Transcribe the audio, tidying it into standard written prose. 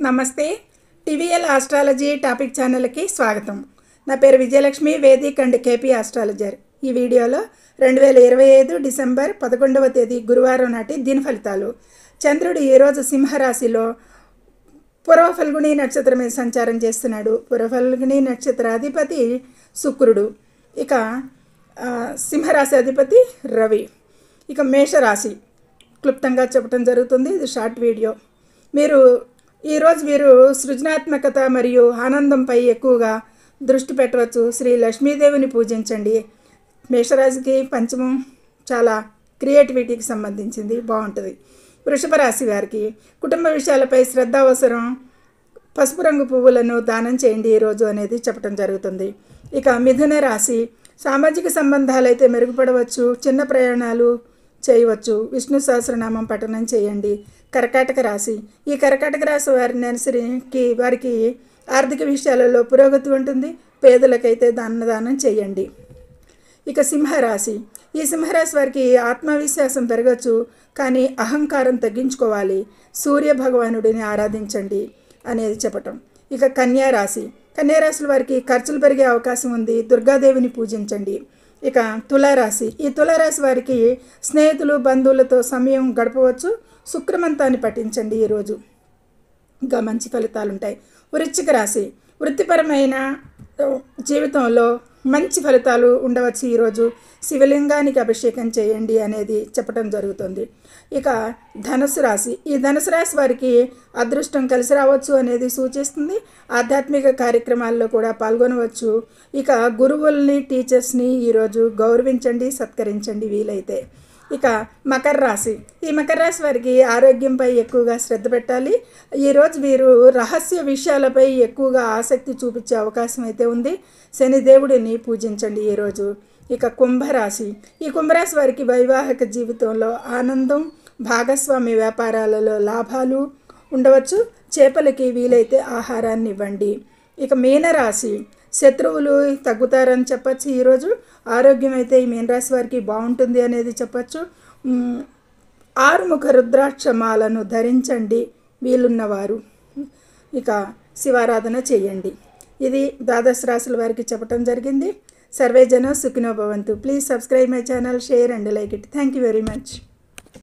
నమస్తే. TVL astrology topic ఛానల్కి స్వాగతం. నా పేరు Vijayalakshmi, Vedic and KP astrologer. ఈ వీడియోలో 2025 డిసెంబర్ 11వ తేదీ గురువారం నాటి దిన ఫలితాలు. చంద్రుడు ఈరోజు సింహరాశిలో పూర్వఫల్గుణి నక్షత్రం మీద సంచారం చేస్తున్నాడు. పూర్వఫల్గుణి నక్షత్రాధిపతి శుక్రుడు. ఇక సింహరాశి అధిపతి రవి. ఇక మేషరాశి క్లుప్తంగా చెప్పడం జరుగుతుంది. ఇది షార్ట్ వీడియో. ఈరోజు వీరు సృజనాత్మకత మరియు ఆనందంపై ఎక్కువగా దృష్టి పెట్టవచ్చు. శ్రీ లక్ష్మీదేవిని పూజించండి. మేషరాశికి పంచమం చాలా క్రియేటివిటీకి సంబంధించింది, బాగుంటుంది. వృషభ రాశి వారికి కుటుంబ విషయాలపై శ్రద్ధ అవసరం. పసుపు రంగు పువ్వులను దానం చేయండి ఈరోజు అనేది చెప్పడం జరుగుతుంది. ఇక మిథున రాశి సామాజిక సంబంధాలు అయితే మెరుగుపడవచ్చు. చిన్న ప్రయాణాలు చేయవచ్చు. విష్ణు సహస్రనామం పఠనం చేయండి. కర్కాటక రాశి ఈ కర్కాటక రాశి వారికి ఆర్థిక విషయాలలో పురోగతి ఉంటుంది. పేదలకైతే దానం చేయండి. ఇక సింహరాశి ఈ సింహరాశి వారికి ఆత్మవిశ్వాసం పెరగచ్చు, కానీ అహంకారం తగ్గించుకోవాలి. సూర్య భగవానుడిని ఆరాధించండి అనేది చెప్పటం. ఇక కన్యారాశి వారికి ఖర్చులు పెరిగే అవకాశం ఉంది. దుర్గాదేవిని పూజించండి. ఇక తులారాశి ఈ తులారాశి వారికి స్నేహితులు బంధువులతో సమయం గడపవచ్చు. శుక్రమంతాన్ని పఠించండి ఈరోజు, ఇంకా మంచి ఫలితాలు ఉంటాయి. వృశ్చిక రాశి వృత్తిపరమైన జీవితంలో మంచి ఫలితాలు ఉండవచ్చు. ఈరోజు శివలింగానికి అభిషేకం చేయండి అనేది చెప్పడం జరుగుతుంది. ఇక ధనుసు రాశి ఈ ధనుసు రాశి వారికి అదృష్టం కలిసి రావచ్చు అనేది సూచిస్తుంది. ఆధ్యాత్మిక కార్యక్రమాల్లో కూడా పాల్గొనవచ్చు. ఇక గురువుల్ని, టీచర్స్ని ఈరోజు గౌరవించండి, సత్కరించండి వీలైతే. ఇక మకర రాశి ఈ మకర రాశి వారికి ఆరోగ్యంపై ఎక్కువగా శ్రద్ధ పెట్టాలి. ఈరోజు వీరు రహస్య విషయాలపై ఎక్కువగా ఆసక్తి చూపించే అవకాశం అయితే ఉంది. శనిదేవుడిని పూజించండి ఈరోజు. ఇక కుంభరాశి ఈ కుంభరాశి వారికి వైవాహిక జీవితంలో ఆనందం, భాగస్వామి వ్యాపారాలలో లాభాలు ఉండవచ్చు. చేపలకి వీలైతే ఆహారాన్ని ఇవ్వండి. ఇక మీనరాశి శత్రువులు తగ్గుతారని చెప్పచ్చు. ఈరోజు ఆరోగ్యం అయితే ఈ మీనరాశి వారికి బాగుంటుంది అనేది చెప్పచ్చు. 6 ముఖ రుద్రాక్షమాలను ధరించండి వీలున్నవారు. ఇక శివారాధన చేయండి. ఇది ద్వాదశ రాశుల వారికి చెప్పడం జరిగింది. సర్వే జన సుఖినో భవంతు. Please subscribe my channel, share and like it. Thank you very much.